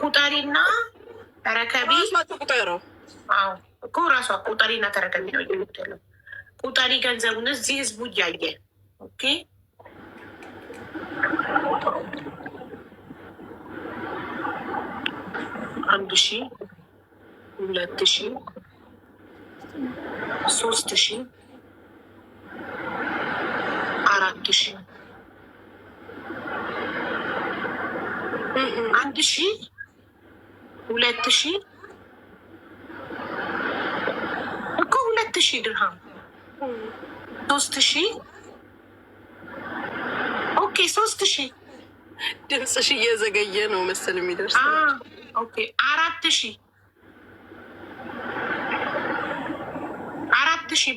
ቁጠሪና ተረከቢ ቁጠረው። አዎ እኮ ራሷ ቁጠሪና ተረከቢ ነው የሚለው። ቁጠሪ ገንዘቡን እዚህ ህዝቡ እያየ ኦኬ። 1,000 2,000 3,000 4,000 1,000 2,000 እኮ 2,000 ድርሃም 3,000 ኦኬ 3,000 ድምፅሽ እየዘገየ ነው መሰል የሚደርስ ኦኬ 4,000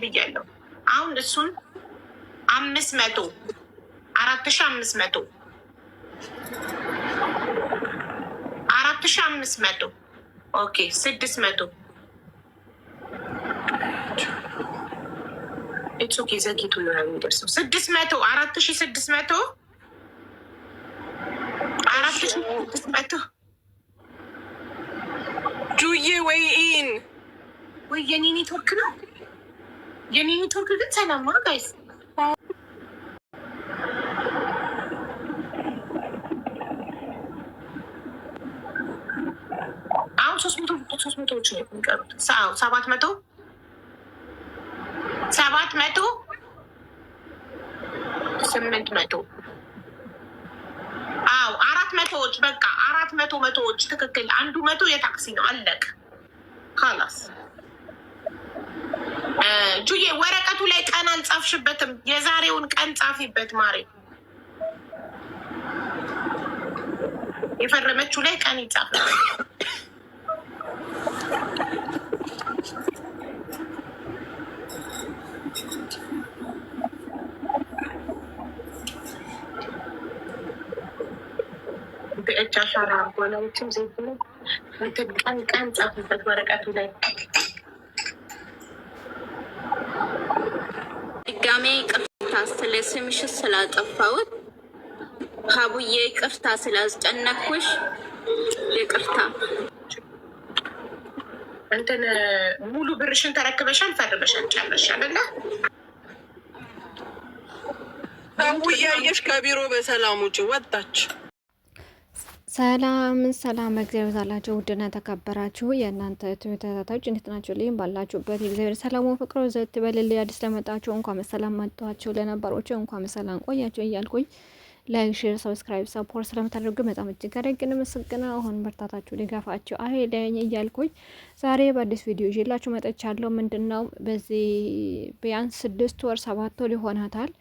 ብያለሁ። አሁን እሱን 500 4,500 4,500 ኦኬ 600 ኢትስ ኦኬ ዘግይቶ ነው የሚደርሰው 600 4,600 4,600 ጁዬ ወይኢን ወይ የኔ ኔትወርክ ነው። የኔ ኔትወርክ ግን ሰላም ነው ጋይስ። አሁን 300 ነው የሚቀሩት። 700 800 አዎ 400ዎች በቃ 400 ትክክል። 100 የታክሲ ነው አለቅ ካላስ ጁዬ ወረቀቱ ላይ ቀን አልጻፍሽበትም። የዛሬውን ቀን ጻፊበት ማሬ። የፈረመችው ላይ ቀን ይጻፍ። በእጅ አሻራ ጎላዎችም ዜት ነው ቀን ጻፊበት ወረቀቱ ላይ። ድጋሜ ይቅርታ ስለ ስምሽ ስላጠፋሁት፣ ሀቡዬ ይቅርታ ስላስጨነኩሽ ይቅርታ። እንትን ሙሉ ብርሽን ተረክበሻል፣ ፈርመሻል፣ ጨረሻል አይደለ? ሀቡዬ አየሽ ከቢሮ በሰላም ውጭ ወጣች። ሰላም እግዚአብሔር ይዛላችሁ። ውድና ተከበራችሁ የእናንተ ተከታታዮች እንዴት ናችሁ? ልይም ባላችሁበት የእግዚአብሔር ሰላሙ ፍቅሩ ዘት በልልይ። አዲስ ለመጣችሁ እንኳን በሰላም መጣችሁ፣ ለነባሮች እንኳን በሰላም ቆያችሁ እያልኩኝ ላይክ፣ ሼር፣ ሰብስክራይብ ሰፖርት ስለምታደርጉ በጣም እጅግ አድርገን መስግና አሁን በርታታችሁ ድጋፋችሁ አይለኝ እያልኩኝ ዛሬ በአዲስ ቪዲዮ ይዤላችሁ መጥቻለሁ። ምንድነው በዚህ ቢያንስ 6 ወር 7 ወር ይሆናታል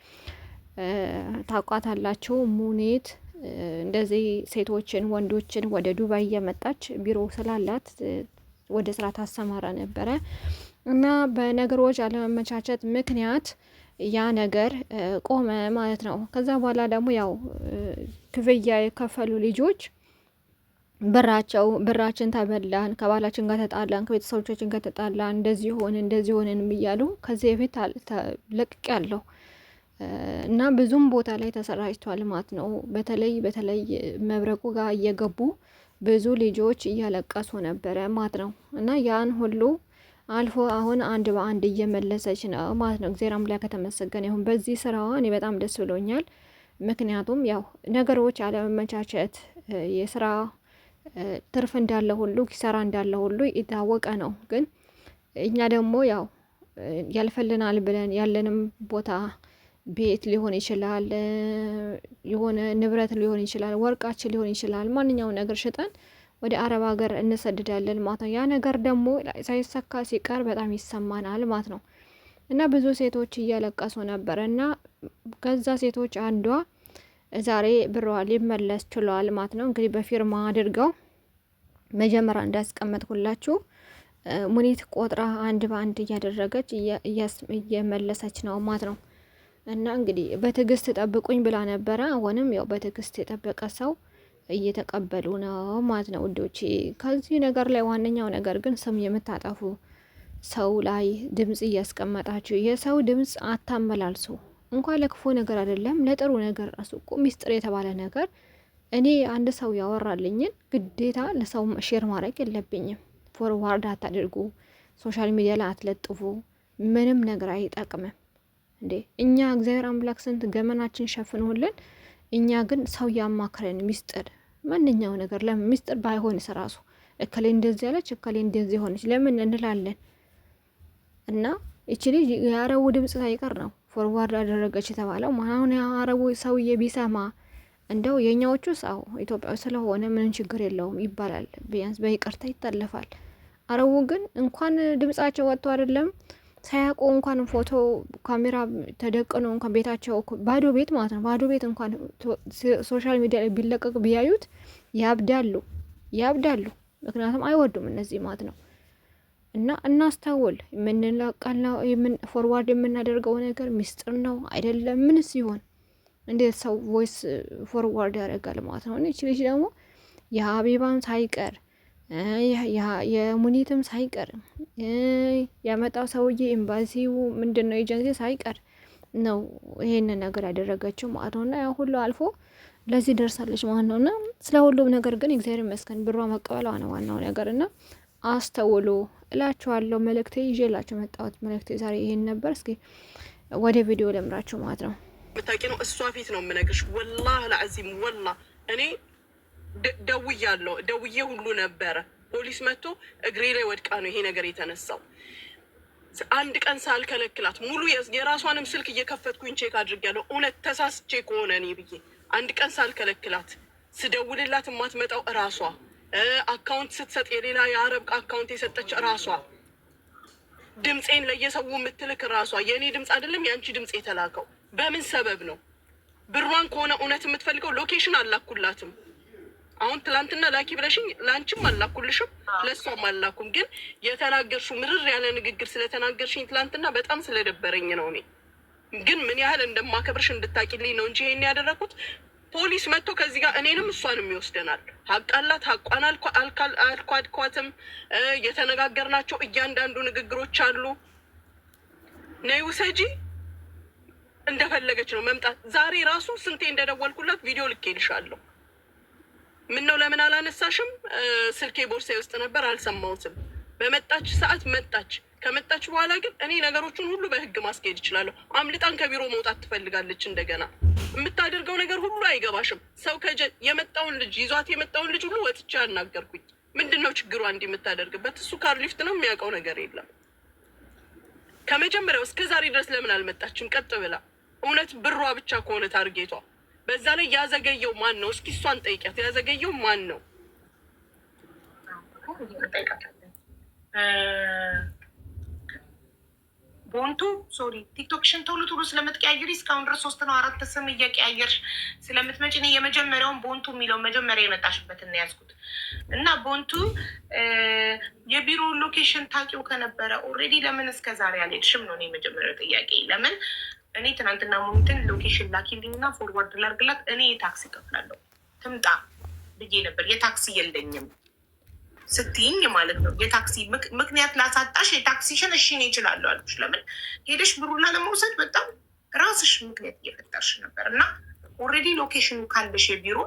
ታውቋታላችሁ ሙኒት እንደዚህ ሴቶችን ወንዶችን ወደ ዱባይ እየመጣች ቢሮ ስላላት ወደ ስራ ታሰማራ ነበረ እና በነገሮች አለመመቻቸት ምክንያት ያ ነገር ቆመ ማለት ነው። ከዛ በኋላ ደግሞ ያው ክፍያ የከፈሉ ልጆች ብራችን ተበላን፣ ከባላችን ጋር ተጣላን፣ ከቤተሰቦቻችን ጋር ተጣላን፣ እንደዚህ ሆንን እያሉ ከዚህ በፊት ለቅቅ ያለው እና ብዙም ቦታ ላይ ተሰራጭቷል ማለት ነው። በተለይ መብረቁ ጋር እየገቡ ብዙ ልጆች እያለቀሱ ነበረ ማለት ነው። እና ያን ሁሉ አልፎ አሁን አንድ በአንድ እየመለሰች ነው ማለት ነው። እግዚአብሔር አምላክ ከተመሰገነ ይሁን። በዚህ ስራዋ እኔ በጣም ደስ ብሎኛል። ምክንያቱም ያው ነገሮች አለመመቻቸት የስራ ትርፍ እንዳለ ሁሉ ኪሳራ እንዳለ ሁሉ የታወቀ ነው። ግን እኛ ደግሞ ያው ያልፈልናል ብለን ያለንም ቦታ ቤት ሊሆን ይችላል፣ የሆነ ንብረት ሊሆን ይችላል፣ ወርቃችን ሊሆን ይችላል። ማንኛውም ነገር ሽጠን ወደ አረብ ሀገር እንሰድዳለን ማለት ነው። ያ ነገር ደግሞ ሳይሰካ ሲቀር በጣም ይሰማናል ማለት ነው። እና ብዙ ሴቶች እያለቀሱ ነበር እና ከዛ ሴቶች አንዷ ዛሬ ብሯ ሊመለስ ችሏል ማለት ነው። እንግዲህ በፊርማ አድርገው መጀመሪያ እንዳስቀመጥኩላችሁ ሙኒት ቆጥራ አንድ በአንድ እያደረገች እየመለሰች ነው ማለት ነው። እና እንግዲህ በትዕግስት ጠብቁኝ ብላ ነበረ። አሁንም ያው በትዕግስት የጠበቀ ሰው እየተቀበሉ ነው ማለት ነው ውዶቼ። ከዚህ ነገር ላይ ዋነኛው ነገር ግን ስም የምታጠፉ ሰው ላይ ድምጽ እያስቀመጣችሁ የሰው ድምጽ አታመላልሱ። እንኳን ለክፉ ነገር አይደለም ለጥሩ ነገር ራሱ እኮ ሚስጥር የተባለ ነገር እኔ አንድ ሰው ያወራልኝን ግዴታ ለሰው ሼር ማድረግ የለብኝም። ፎርዋርድ አታድርጉ፣ ሶሻል ሚዲያ ላይ አትለጥፉ። ምንም ነገር አይጠቅምም እንዴ። እኛ እግዚአብሔር አምላክ ስንት ገመናችን ሸፍኖልን፣ እኛ ግን ሰው ያማክረን ሚስጥር ማንኛው ነገር ለምን ሚስጥር ባይሆንስ ራሱ እከሌ እንደዚህ ያለች እከሌ እንደዚህ ሆነች ለምን እንላለን? እና እቺ ልጅ የአረቡ ድምጽ ሳይቀር ነው ፎርዋርድ አደረገች የተባለው። አሁን የአረቡ ሰውዬ ቢሰማ እንደው የኛዎቹ ሰው ኢትዮጵያዊ ስለሆነ ምን ችግር የለውም ይባላል፣ ቢያንስ በይቅርታ ይታለፋል። አረቡ ግን እንኳን ድምጻቸው ወጥቶ አይደለም ሳያውቁ እንኳን ፎቶ ካሜራ ተደቅኖ እንኳን ቤታቸው ባዶ ቤት ማለት ነው፣ ባዶ ቤት እንኳን ሶሻል ሚዲያ ላይ ቢለቀቅ ቢያዩት ያብዳሉ። ምክንያቱም አይወዱም እነዚህ ማለት ነው። እና እናስተውል፣ የምንለቀለው ፎርዋርድ የምናደርገው ነገር ሚስጥር ነው አይደለም? ምን ሲሆን እንዴት ሰው ቮይስ ፎርዋርድ ያደርጋል ማለት ነው? እቺ ልጅ ደግሞ የሀቢባን ሳይቀር የሙኒትም ሳይቀር ያመጣው ሰውዬ ኤምባሲው ምንድነው ኤጀንሲ ሳይቀር ነው ይሄንን ነገር ያደረገችው ማለት ነውና ያ ሁሉ አልፎ ለዚህ ደርሳለች ማለት ነውና ስለ ሁሉም ነገር ግን እግዚአብሔር ይመስገን ብሯ መቀበሏ ነው ዋናው ነገርና አስተውሉ እላችኋለሁ። መልእክቴ ይዤላችሁ መጣሁት። መልእክቴ ዛሬ ይሄን ነበር። እስኪ ወደ ቪዲዮ ለምራችሁ ማለት ነው። ምታቂ ነው እሷ ፊት ነው የምነግርሽ። ወላሂ ለአዚም እኔ ደውዬ ሁሉ ነበረ። ፖሊስ መጥቶ እግሬ ላይ ወድቃ ነው ይሄ ነገር የተነሳው። አንድ ቀን ሳልከለክላት ሙሉ የራሷንም ስልክ እየከፈትኩኝ ቼክ አድርጌያለሁ። እውነት ተሳስቼ ከሆነ እኔ ብዬ አንድ ቀን ሳልከለክላት ስደውልላት የማትመጣው እራሷ፣ አካውንት ስትሰጥ የሌላ የአረብ አካውንት የሰጠች እራሷ፣ ድምፄን ለየሰው የምትልክ እራሷ። የእኔ ድምፅ አይደለም የአንቺ ድምፅ የተላከው። በምን ሰበብ ነው? ብሯን ከሆነ እውነት የምትፈልገው ሎኬሽን አላኩላትም። አሁን ትላንትና ላኪ ብለሽኝ ለአንቺም አላኩልሽም ለእሷም አላኩም። ግን የተናገርሽው ምርር ያለ ንግግር ስለተናገርሽኝ ትላንትና በጣም ስለደበረኝ ነው። እኔ ግን ምን ያህል እንደማከብርሽ እንድታቂልኝ ነው እንጂ ይሄን ያደረኩት። ፖሊስ መጥቶ ከዚህ ጋር እኔንም እሷንም ይወስደናል። ሀቅ አላት፣ ሀቋን አልኳድኳትም። የተነጋገርናቸው እያንዳንዱ ንግግሮች አሉ። ነይ ውሰጂ እንደፈለገች ነው መምጣት። ዛሬ ራሱ ስንቴ እንደደወልኩላት ቪዲዮ ልኬልሻለሁ። ምን ነው ለምን አላነሳሽም? ስልኬ ቦርሳዬ ውስጥ ነበር አልሰማሁትም። በመጣች ሰዓት መጣች። ከመጣች በኋላ ግን እኔ ነገሮቹን ሁሉ በህግ ማስኬድ እችላለሁ። አምልጣን ከቢሮ መውጣት ትፈልጋለች። እንደገና የምታደርገው ነገር ሁሉ አይገባሽም። ሰው የመጣውን ልጅ ይዟት የመጣውን ልጅ ሁሉ ወጥቼ አናገርኩኝ። ምንድን ነው ችግሯ እንዲህ የምታደርግበት? እሱ ካርሊፍት ነው የሚያውቀው ነገር የለም። ከመጀመሪያው እስከ ዛሬ ድረስ ለምን አልመጣችም? ቀጥ ብላ እውነት ብሯ ብቻ ከሆነ ታርጌቷ። በዛ ላይ ያዘገየው ማን ነው? እስኪ እሷን ጠይቂያት። ያዘገየው ማን ነው? ቦንቱ ሶሪ ቲክቶክሽን ቶሎ ስለምትቀያየሪ እስካሁን ድረስ 3 ነው 4 ስም እየቀያየርሽ ስለምትመጪ እኔ የመጀመሪያውን ቦንቱ የሚለውን መጀመሪያ የመጣሽበትን ያዝኩት እና ቦንቱ የቢሮ ሎኬሽን ታውቂው ከነበረ ኦልሬዲ ለምን እስከ ዛሬ አልሄድሽም ነው እኔ የመጀመሪያው ጥያቄ። ለምን እኔ ትናንትና ሙኒትን ሎኬሽን ላኪልኝ እና ፎርዋርድ ላርግላት እኔ የታክሲ ከፍላለሁ ትምጣ ብዬ ነበር። የታክሲ የለኝም ስትይኝ ማለት ነው። የታክሲ ምክንያት ላሳጣሽ የታክሲሽን እሺ እኔ እችላለሁ አልኩሽ። ለምን ሄደሽ ብሩና ለመውሰድ በጣም ራስሽ ምክንያት እየፈጠርሽ ነበር እና ኦልሬዲ ሎኬሽኑ ካለሽ የቢሮ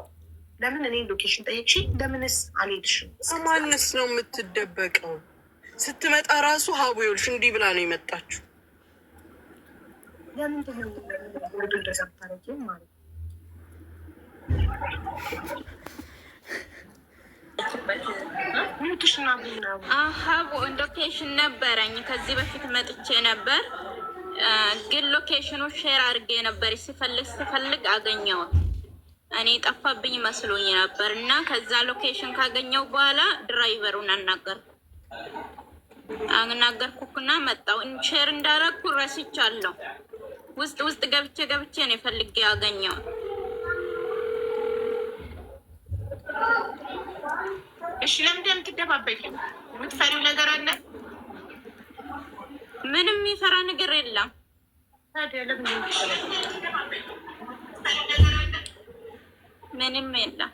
ለምን እኔ ሎኬሽን ጠየቅሽ? ለምንስ አልሄድሽም? ማንስ ነው የምትደበቀው? ስትመጣ ራሱ ሀቡ ይኸውልሽ እንዲህ ብላ ነው የመጣችሁ። ለምንድን ነው ወደ እንደዛ ታረጊው ማለት ሀቡ ሎኬሽን ነበረኝ ከዚህ በፊት መጥቼ ነበር፣ ግን ሎኬሽኑ ሼር አድርጌ ነበር። ስፈልግ አገኘው። እኔ ጠፋብኝ መስሎኝ ነበር እና ከዛ ሎኬሽን ካገኘው በኋላ ድራይቨሩን አናገርኩና መጣው። ሼር እንዳረኩ ረስቻለሁ። ውስጥ ገብቼ ነው ፈልጌ ያገኘው። እሺ ለምን የምትደባበቂ? የምትፈሪው ነገር አለ? ምንም የሚፈራ ነገር የለም። ምንም የለም።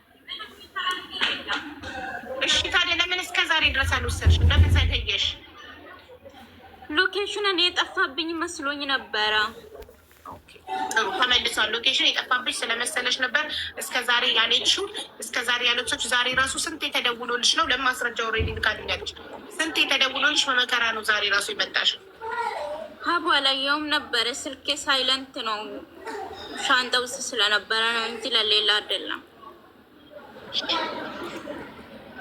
እሺ ታዲያ ለምን እስከ ዛሬ ድረስ አልወሰድሽም? ለምን ዘገየሽ? ሎኬሽን እኔ የጠፋብኝ መስሎኝ ነበረ። ጥሩ ተመልሷል። ሎኬሽን የጠፋብሽ ስለመሰለሽ ነበር እስከ ዛሬ ያለችው። እስከ ዛሬ ያለች ዛሬ ራሱ ስንት የተደውሎልሽ ነው? ለማስረጃ ኦልሬዲ ልካልኛለች። ስንት የተደውሎልሽ በመከራ ነው ዛሬ ራሱ የመጣሽ። ሀቡ አላየውም ነበረ። ስልኬ ሳይለንት ነው ሻንጣ ውስጥ ስለነበረ ነው እንጂ ለሌላ አይደለም።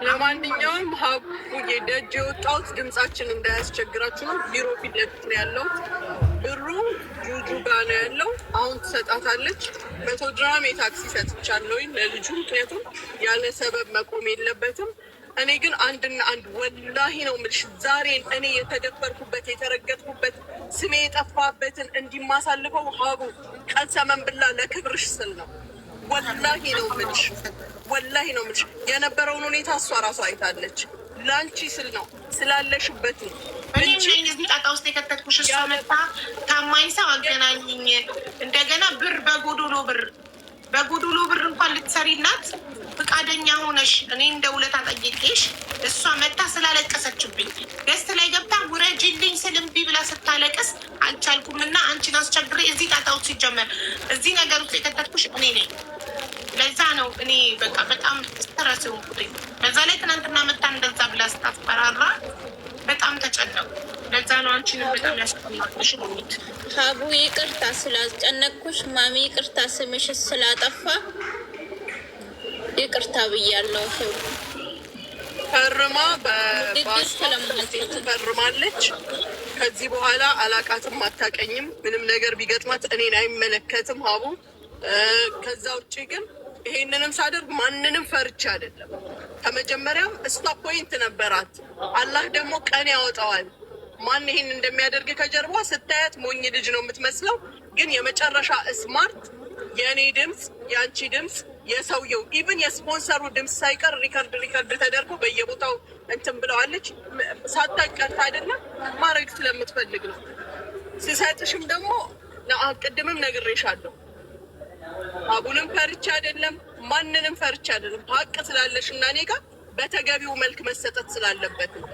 ለማንኛውም ሀቡዬ ደጅ የወጣሁት ድምጻችን እንዳያስቸግራችሁ ነው። ቢሮ ፊት ለፊት ነው ያለሁት። ብሩ ጁጁ ጋር ነው ያለው። አሁን ትሰጣታለች። 100 ድራም የታክሲ ሰጥቻለሁኝ ለልጁ፣ ምክንያቱም ያለ ሰበብ መቆም የለበትም። እኔ ግን አንድና አንድ ወላሂ ነው የምልሽ፣ ዛሬ እኔ የተደፈርኩበት የተረገጥኩበት ስሜ የጠፋበትን እንዲማሳልፈው ሀቡ ቀሰመን ብላ ለክብርሽ ስል ነው። ወላሂ ነው የምልሽ፣ ወላሂ ነው የምልሽ። የነበረውን ሁኔታ እሷ ራሷ አይታለች። ለአንቺ ስል ነው ስላለሽበት ነው። እኔ እዚህ ጣጣ ውስጥ የከተትኩሽ እሷ መጣ ታማኝ ሰው አገናኝኝ። እንደገና በጎዶሎ ብር እንኳን ልትሰሪላት ፈቃደኛ ሆነሽ እኔ እንደ ውለታ ጠይቄሽ እሷ መታ ስላለቀሰችብኝ ገስት ላይ ገብታ ውረጅልኝ ስል እምቢ ብላ ስታለቅስ አልቻልኩም እና አንቺን አስቸግሬ እዚህ ጣጣ ውስጥ ሲጀመር እዚህ ነገር ውስጥ የከተትኩሽ እኔ ነኝ። ለዛ ነው እኔ በቃ በጣም ስተረስንኩትኝ። በዛ ላይ ትናንትና መታ እንደዛ ብላ ስታስፈራራ በጣም ተጨነቁ። ለዛ ነው አንቺንም በጣም ያስቀናልሽ ሚት ሀቡ ይቅርታ ስላስጨነቅኩሽ፣ ማሚ ይቅርታ ስምሽ ስላጠፋ ይቅርታ ብያለሁ። ፈርማ ፈርማለች። ከዚህ በኋላ አላቃትም፣ አታቀኝም። ምንም ነገር ቢገጥማት እኔን አይመለከትም ሀቡ። ከዛ ውጭ ግን ይሄንንም ሳደርግ ማንንም ፈርቻ አይደለም። ከመጀመሪያም እስቷ ፖይንት ነበራት። አላህ ደግሞ ቀን ያወጣዋል። ማን ይሄን እንደሚያደርግ ከጀርባ ስታያት ሞኝ ልጅ ነው የምትመስለው፣ ግን የመጨረሻ ስማርት። የእኔ ድምፅ፣ የአንቺ ድምፅ፣ የሰውየው ኢቭን የስፖንሰሩ ድምፅ ሳይቀር ሪከርድ ተደርጎ በየቦታው እንትን ብለዋለች። ሳታቀርት አይደለም ማድረግ ስለምትፈልግ ነው። ስሰጥሽም ደግሞ ቅድምም ነግሬሻለሁ፣ አቡንም ፈርቻ አይደለም፣ ማንንም ፈርቻ አይደለም። ሀቅ ስላለሽ እና እኔ ጋር በተገቢው መልክ መሰጠት ስላለበት ነው።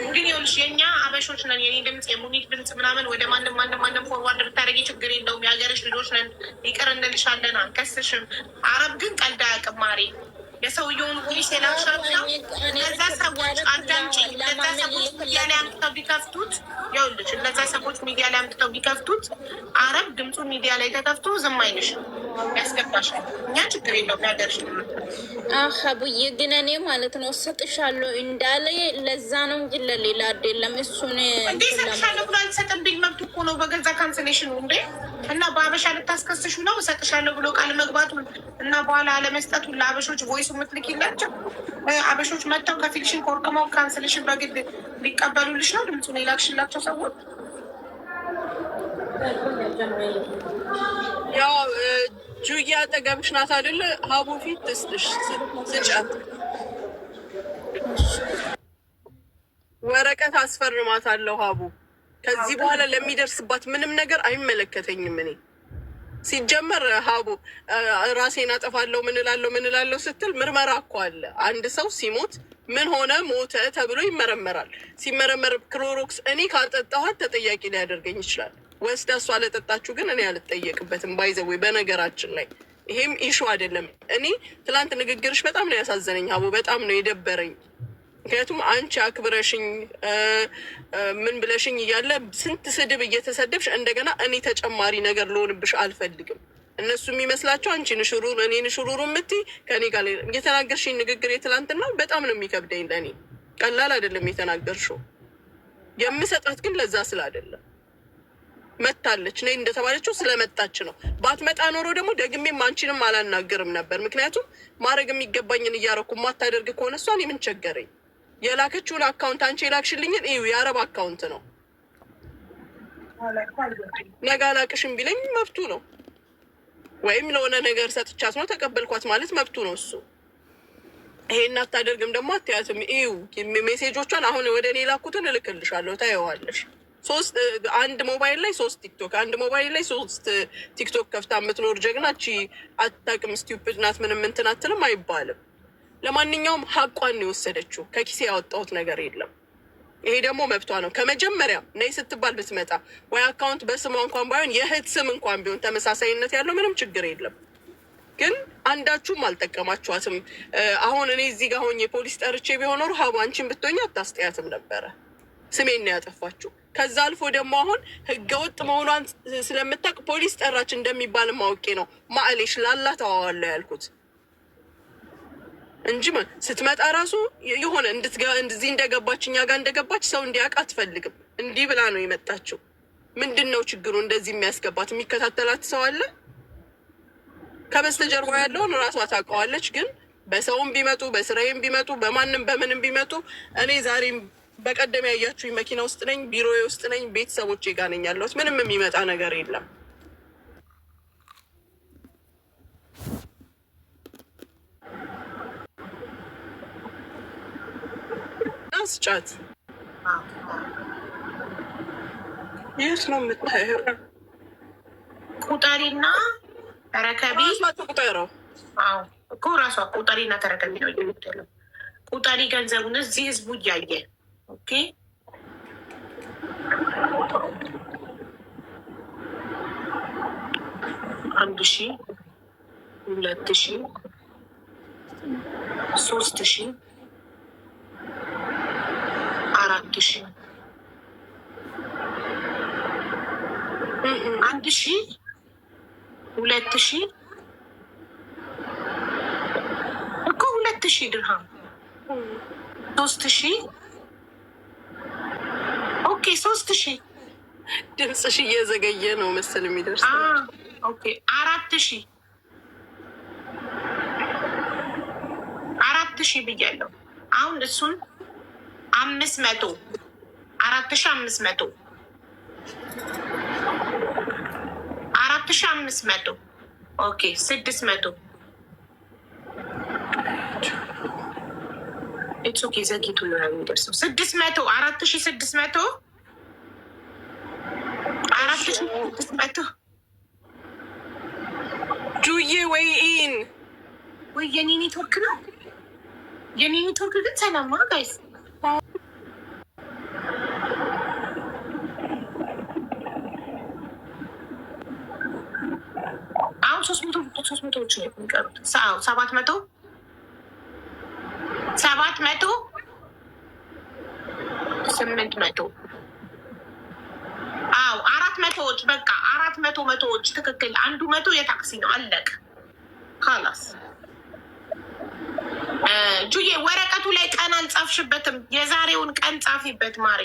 ግን ይኸውልሽ የእኛ አበሾች ነን። የኔ ድምፅ የሙኒት ድምፅ ምናምን ወደ ማንም ፎርዋርድ ብታደርጊ ችግር የለውም። የሀገርሽ ልጆች ነን፣ ይቅር እንልሻለን፣ አንከስሽም። አረብ ግን ቀልድ አያውቅም ማሬ። የሰውየውን ፖሊስ የላሻቸው እነዛ ሰዎች አዳምጪ። እነዛ ሰዎች ሚዲያ ላይ አምጥተው ቢከፍቱት ይኸውልሽ፣ እነዛ ሰዎች ሚዲያ ላይ አምጥተው ቢከፍቱት አረብ ድምፁ ሚዲያ ላይ ተከፍቶ ዝም አይልሽም፣ ያስገባሻል። እኛ ችግር የለውም ያገርሽ ሀቡዬ። ግን እኔ ማለት ነው ሰጥሻለሁ እንዳለ ለዛ ነው እንጂ ለሌላ አይደለም። እሱን እንዴ ሰጥሻለሁ ብሎ አልሰጥም ቢል መብቱ እኮ ነው በገዛ ካንስሌሽኑ እንዴ። እና በአበሻ ልታስከስሹ ነው እሰጥሻለሁ ብሎ ቃል መግባቱን እና በኋላ አለመስጠቱን ለአበሾች ቮይሱ ምትልኪላቸው አበሾች መጥተው ከፊክሽን ኮርክመው ካንስሌሽን በግድ ሊቀበሉልሽ ነው ድምፁን የላክሽላቸው ሰዎች። ያው ጁያ አጠገብሽ ናት አይደለ? ሀቡ ፊት ትስጥሽ ስጫት ወረቀት አስፈርማታለሁ ሀቡ። ከዚህ በኋላ ለሚደርስባት ምንም ነገር አይመለከተኝም። እኔ ሲጀመር ሀቡ ራሴን አጠፋለሁ ምን እላለሁ ስትል ምርመራ እኮ አለ። አንድ ሰው ሲሞት ምን ሆነ ሞተ ተብሎ ይመረመራል። ሲመረመር ክሎሮክስ እኔ ካጠጣኋት ተጠያቂ ሊያደርገኝ ይችላል። ወስዳ እሷ ለጠጣችሁ ግን እኔ አልጠየቅበትም። ባይዘዌ በነገራችን ላይ ይሄም ኢሹ አይደለም። እኔ ትላንት ንግግርሽ በጣም ነው ያሳዘነኝ ሀቡ፣ በጣም ነው የደበረኝ። ምክንያቱም አንቺ አክብረሽኝ ምን ብለሽኝ እያለ ስንት ስድብ እየተሰደብሽ እንደገና እኔ ተጨማሪ ነገር ልሆንብሽ አልፈልግም። እነሱ የሚመስላቸው አንቺ ንሽሩር እኔ ንሽሩሩ የምትይ ከኔ ጋር የተናገርሽኝ ንግግር የትላንትና በጣም ነው የሚከብደኝ። ለእኔ ቀላል አይደለም የተናገርሽው። የምሰጣት ግን ለዛ ስለ አይደለም መታለች ነይ እንደተባለችው ስለመጣች ነው። ባትመጣ ኖሮ ደግሞ ደግሜም አንቺንም አላናገርም ነበር። ምክንያቱም ማድረግ የሚገባኝን እያረኩ ማታደርግ ከሆነ እሷ እኔ ምን ቸገረኝ? የላከችውን አካውንት አንቺ የላክሽልኝን እዩ፣ የአረብ አካውንት ነው። ነገ አላቅሽም ቢለኝ መብቱ ነው። ወይም ለሆነ ነገር ሰጥቻት ነው ተቀበልኳት ማለት መብቱ ነው እሱ። ይሄን አታደርግም ደግሞ አትያትም። እዩ ሜሴጆቿን አሁን ወደ እኔ ላኩትን እልክልሻለሁ፣ ታየዋለሽ። አንድ ሞባይል ላይ 3 ቲክቶክ፣ አንድ ሞባይል ላይ 3 ቲክቶክ ከፍታ የምትኖር ጀግና እቺ አታውቅም፣ ስቲውፒድ ናት፣ ምንም እንትን አትልም አይባልም። ለማንኛውም ሀቋን ነው የወሰደችው። ከኪሴ ያወጣሁት ነገር የለም። ይሄ ደግሞ መብቷ ነው። ከመጀመሪያ ነይ ስትባል ብትመጣ ወይ አካውንት በስሟ እንኳን ባይሆን የእህት ስም እንኳን ቢሆን ተመሳሳይነት ያለው ምንም ችግር የለም። ግን አንዳችሁም አልጠቀማችኋትም። አሁን እኔ እዚህ ጋር ሆኜ ፖሊስ ጠርቼ ቢሆን ኖሮ ሀቡ አንቺን ብትሆኝ አታስጠያትም ነበረ። ስሜን ነው ያጠፋችሁ። ከዛ አልፎ ደግሞ አሁን ህገወጥ መሆኗን ስለምታውቅ ፖሊስ ጠራች እንደሚባል ማውቄ ነው ማዕሌሽ ላላ ተዋዋለሁ ያልኩት እንጂ ስትመጣ ራሱ የሆነ እዚህ እንደገባች እኛ ጋር እንደገባች ሰው እንዲያውቅ አትፈልግም። እንዲህ ብላ ነው የመጣችው። ምንድን ነው ችግሩ? እንደዚህ የሚያስገባት የሚከታተላት ሰው አለ? ከበስተጀርባ ያለውን ራሷ ታውቀዋለች። ግን በሰውም ቢመጡ በስራዬም ቢመጡ በማንም በምንም ቢመጡ እኔ ዛሬም በቀደም ያያችሁኝ መኪና ውስጥ ነኝ፣ ቢሮዬ ውስጥ ነኝ፣ ቤተሰቦቼ ጋር ነኝ ያለሁት። ምንም የሚመጣ ነገር የለም። ስጫት የት ነው የምታየው? ቁጠሪና ተረከቢ ቁጠረው። አዎ እኮ ራሷ ቁጠሪና ተረከቢ ነው የሚለው። ቁጠሪ ገንዘቡን እዚህ ህዝቡ እያየ ኦኬ። 1,000 2,000 3,000 4,000 1,000 2,000 እኮ 2,000 ድርሃም 3,000 ኦኬ 3,000 ድምፅሽ እየዘገየ ነው መሰል የሚደርስ ኦኬ 4,000 ብያለሁ። አሁን እሱን 500 4,500 4,500 ኦኬ 600 ኢትስ ኦኬ ዘግይቶ ነው የሚደርሰው። 600 4,600 4,600 ጁዬ ወይ ኢን ወይ የኔ ኔትወርክ ነው። የኔ ኔትወርክ ግን ሰላም ነው ጋይስ። አሁን 300 ነው የሚቀሩት። 700 800 አዎ 400ዎች በቃ 400 ትክክል። 100 የታክሲ ነው አለቅ ካላስ። ጁዬ ወረቀቱ ላይ ቀን አልጻፍሽበትም። የዛሬውን ቀን ጻፊበት ማሬ።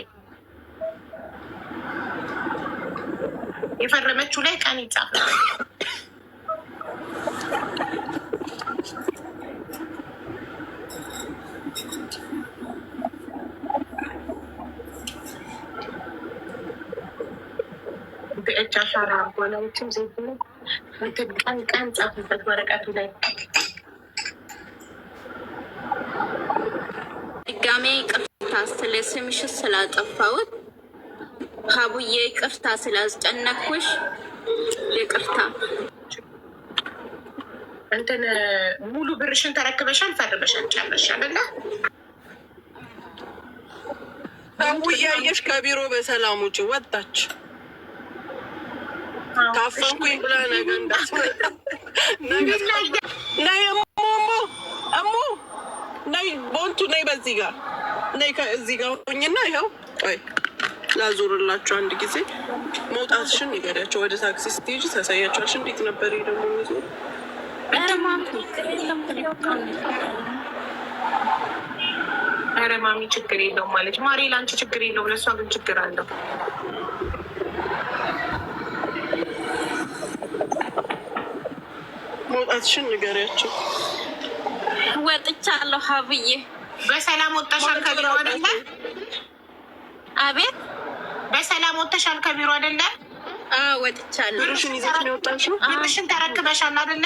የፈረመችው ላይ ቀን ይጻፋል። በእጅ አሻራ ጎላዎችም ዜት ቀን ጻፊበት ወረቀቱ ላይ። ድጋሜ ይቅርታ ስለ ስምሽ ስላጠፋሁት፣ ሀቡዬ ይቅርታ ስላስጨነኩሽ ይቅርታ። እንትን ሙሉ ብርሽን ተረክበሻል፣ ፈርመሻል፣ ጨረሻል አይደለ? ሀቡ እያየሽ ከቢሮ በሰላም ውጭ ወጣች። ታፈንኩኝ ብላ ነገ እንዳትመጣ ነይ እሞ ነይ ቦንቱ ነይ፣ በዚህ ጋር ነይ፣ ከዚህ ጋር ሆኝና ይኸው ቆይ ላዞርላችሁ አንድ ጊዜ። መውጣትሽን ንገሪያቸው። ወደ ታክሲ ስትሄጂ ታሳያቸዋልሽ። እንዴት ነበር ደግሞ ሚዞ ኧረ ማሚ ችግር የለውም ማለች ማሬ። ለአንቺ ችግር የለውም፣ ለእሷ ግን ችግር አለው። መውጣትሽን ንገሪያቸው። ወጥቻለሁ ሀብዬ። በሰላም ወጣሻል ከቢሮ አይደለ? አቤት በሰላም ወጥተሻል ከቢሮ አይደለ? ወጥቻለሁ። ብርሽን ይዘሽ ነው የወጣሽው? ብርሽን ተረክበሻል አይደለ?